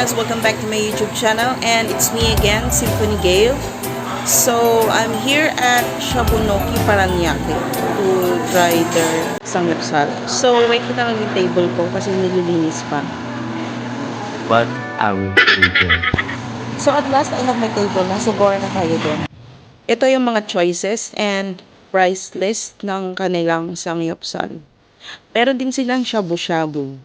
guys, welcome back to my YouTube channel, and it's me again, Symphony Gale. So I'm here at Shabunoki, Paranaque to try their samgyeopsal. So wait ko lang yung table ko kasi nililinis pa. 1 hour later. So at last I have my table na, so bore na tayo doon. Ito yung mga choices and price list ng kanilang samgyeopsal. Meron din silang shabu-shabu.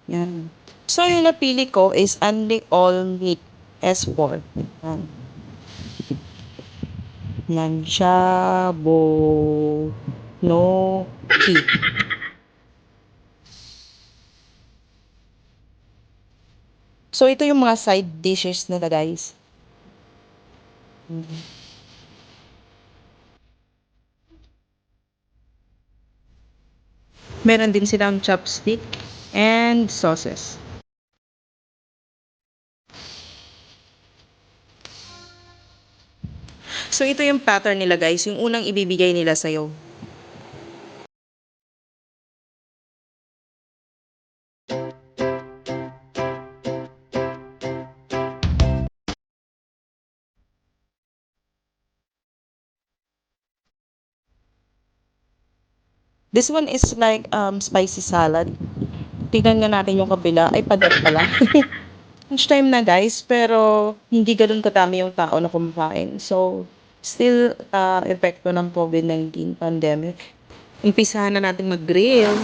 Yan. So, yung napili ko is only all meat S4. Yan. Yan. Shabu no ki. So, ito yung mga side dishes nila, guys. Meron din silang chopstick and sauces. So, ito yung pattern nila, guys. Yung unang ibibigay nila sa'yo. This one is like spicy salad. Tignan nga natin yung kabila. Ay, padat pala. Lunchtime na guys, pero hindi ganoon kadami yung tao na kumakain. So, still epekto ng COVID-19 pandemic. Umpisahan na natin mag-grill.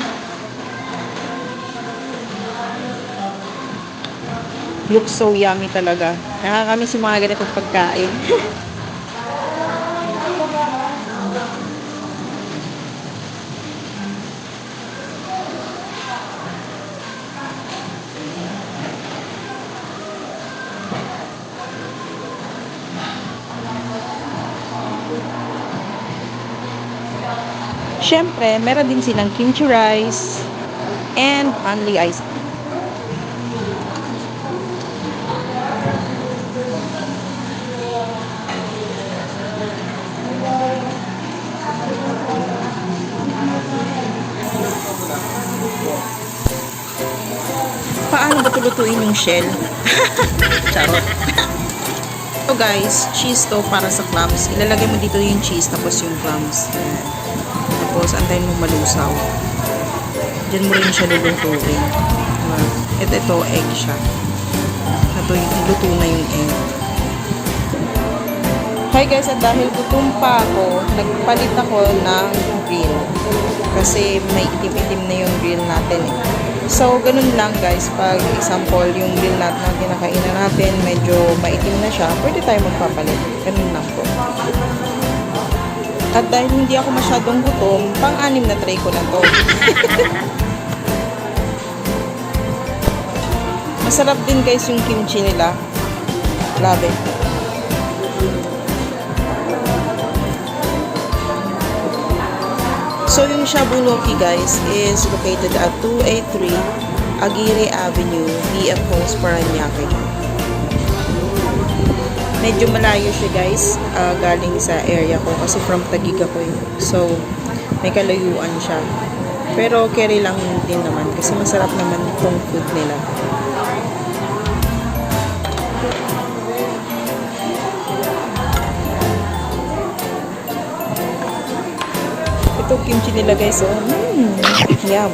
Looks so yummy talaga. Nakakamiss yung mga ganitong pagkain. Siyempre, meron din silang kimchi rice and only ice. Paano ba tulutuin yung shell? Charot. So guys, cheese to para sa clams. Ilalagay mo dito yung cheese tapos yung clams. Tapos antayin mo malusaw. Diyan mo rin siya lulutuin. Ito, egg siya. Luto na yung egg. Hi guys, at dahil gutom pa ako, nagpalit ako ng grill. Kasi may itim-itim na yung grill natin eh. So, ganun lang guys, pag example, yung grill natin na kinakainan natin, medyo maitim na siya, pwede tayo magpapalit. Ganun lang po. At dahil hindi ako masyadong gutom, pang-anim na tray ko na to. Masarap din guys yung kimchi nila. Love it. So, yung Shabunoki guys is located at 283 Aguirre Avenue, BF Halls, Paranaque. Medyo malayo siya guys, galing sa area ko kasi from Taguig ako eh. So, may kalayuan siya. Pero carry lang din naman kasi masarap naman itong food nila. Ito kimchi nila guys, oh. Yum.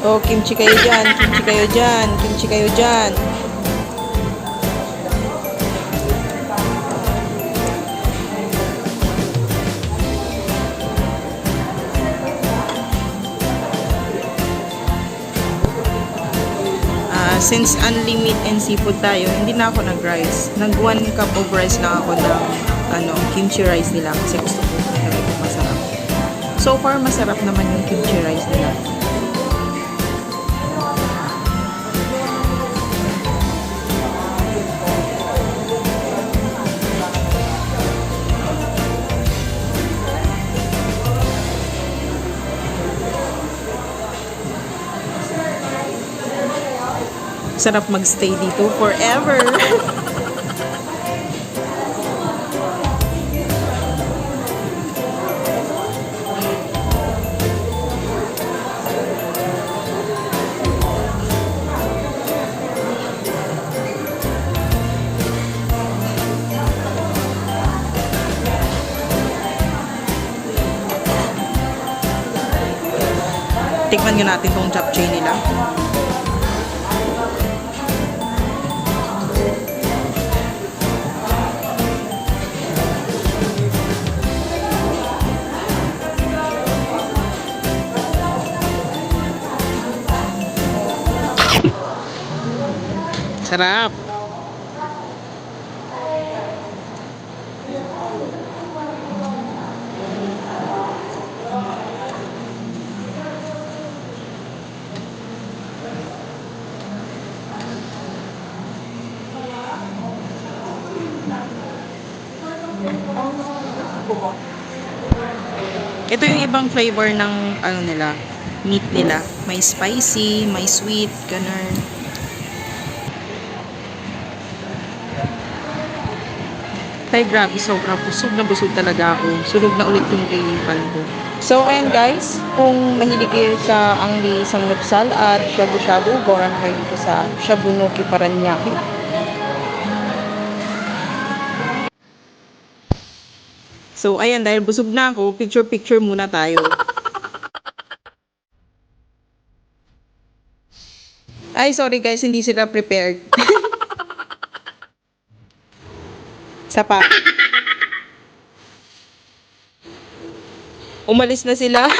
Oh, kimchi kayo dyan, kimchi kayo dyan, kimchi kayo dyan. Since only meat and seafood tayo, hindi na ako nag-rice. Nag 1 cup of rice lang ako ng kimchi rice nila kasi gusto ko talaga masarap. So far, masarap naman yung kimchi rice nila. Sarap magstay dito forever. Tikman nyo natin tong japchae nila. Sarap. Ito yung ibang flavor ng ano nila, meat nila. May spicy, may sweet, ganun. Tay, grabe, sobra. Busog na busog talaga ako. Sunog na ulit yung kailipan ko. So, ayan guys, kung mahilig kayo sa Angli Samgyeopsal at Shabu-Shabu, gora na kayo dito sa Shabunoki Paranaque. So, ayan, dahil busog na ako, picture-picture muna tayo. Ay, sorry guys, hindi sila prepared. Sapa. Umalis na sila.